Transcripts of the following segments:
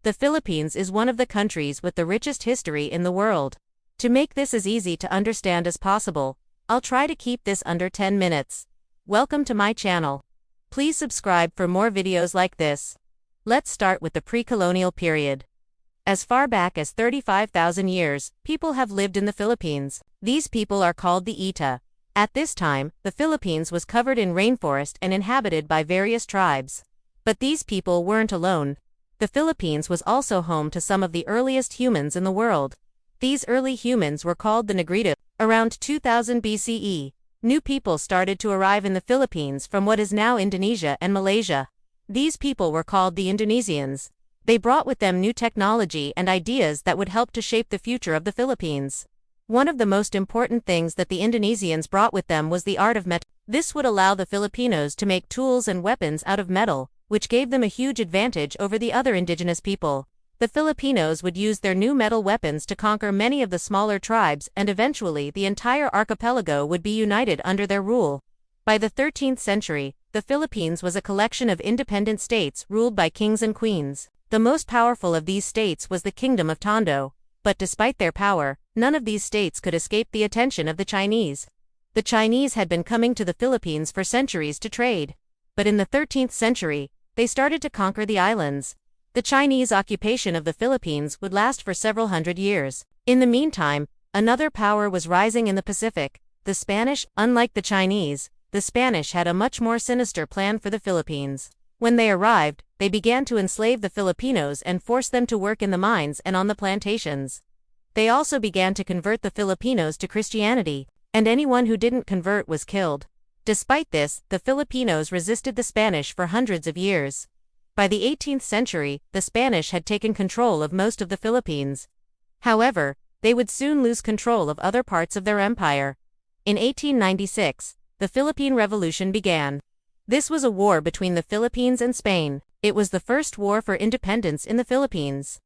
The Philippines is one of the countries with the richest history in the world. To make this as easy to understand as possible, I'll try to keep this under 10 minutes. Welcome to my channel. Please subscribe for more videos like this. Let's start with the pre-colonial period. As far back as 35,000 years, people have lived in the Philippines. These people are called the Ita. At this time, the Philippines was covered in rainforest and inhabited by various tribes. But these people weren't alone. The Philippines was also home to some of the earliest humans in the world. These early humans were called the Negrito. Around 2000 BCE, new people started to arrive in the Philippines from what is now Indonesia and Malaysia. These people were called the Indonesians. They brought with them new technology and ideas that would help to shape the future of the Philippines. One of the most important things that the Indonesians brought with them was the art of metal. This would allow the Filipinos to make tools and weapons out of metal, which gave them a huge advantage over the other indigenous people. The Filipinos would use their new metal weapons to conquer many of the smaller tribes, and eventually the entire archipelago would be united under their rule. By the 13th century, the Philippines was a collection of independent states ruled by kings and queens. The most powerful of these states was the Kingdom of Tondo, but despite their power, none of these states could escape the attention of the Chinese. The Chinese had been coming to the Philippines for centuries to trade. But in the 13th century, they started to conquer the islands. The Chinese occupation of the Philippines would last for several hundred years. In the meantime, another power was rising in the Pacific, the Spanish. Unlike the Chinese, the Spanish had a much more sinister plan for the Philippines. When they arrived, they began to enslave the Filipinos and force them to work in the mines and on the plantations. They also began to convert the Filipinos to Christianity, and anyone who didn't convert was killed. Despite this, the Filipinos resisted the Spanish for hundreds of years. By the 18th century, the Spanish had taken control of most of the Philippines. However, they would soon lose control of other parts of their empire. In 1896, the Philippine Revolution began. This was a war between the Philippines and Spain. It was the first war for independence in the Philippines.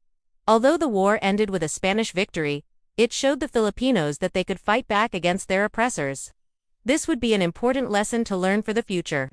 Although the war ended with a Spanish victory, it showed the Filipinos that they could fight back against their oppressors. This would be an important lesson to learn for the future.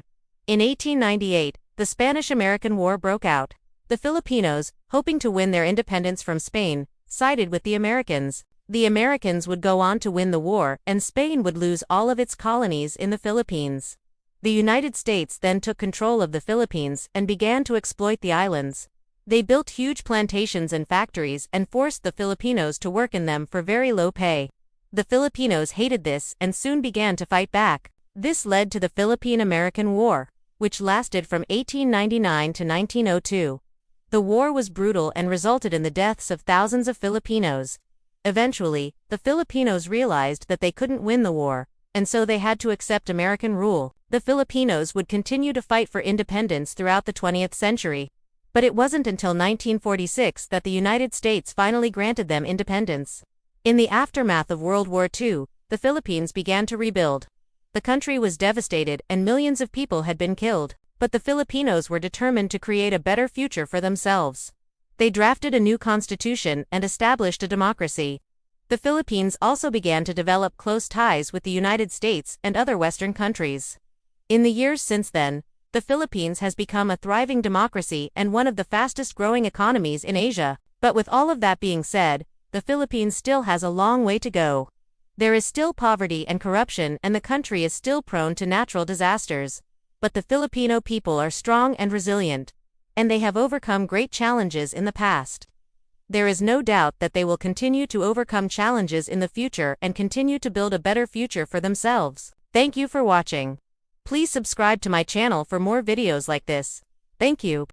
In 1898, the Spanish-American War broke out. The Filipinos, hoping to win their independence from Spain, sided with the Americans. The Americans would go on to win the war, and Spain would lose all of its colonies in the Philippines. The United States then took control of the Philippines and began to exploit the islands. They built huge plantations and factories and forced the Filipinos to work in them for very low pay. The Filipinos hated this and soon began to fight back. This led to the Philippine-American War, which lasted from 1899 to 1902. The war was brutal and resulted in the deaths of thousands of Filipinos. Eventually, the Filipinos realized that they couldn't win the war, and so they had to accept American rule. The Filipinos would continue to fight for independence throughout the 20th century. But it wasn't until 1946 that the United States finally granted them independence. In the aftermath of World War II, the Philippines began to rebuild. The country was devastated and millions of people had been killed, but the Filipinos were determined to create a better future for themselves. They drafted a new constitution and established a democracy. The Philippines also began to develop close ties with the United States and other Western countries. In the years since then, the Philippines has become a thriving democracy and one of the fastest-growing economies in Asia. But with all of that being said, the Philippines still has a long way to go. There is still poverty and corruption, and the country is still prone to natural disasters. But the Filipino people are strong and resilient, and they have overcome great challenges in the past. There is no doubt that they will continue to overcome challenges in the future and continue to build a better future for themselves. Thank you for watching. Please subscribe to my channel for more videos like this. Thank you.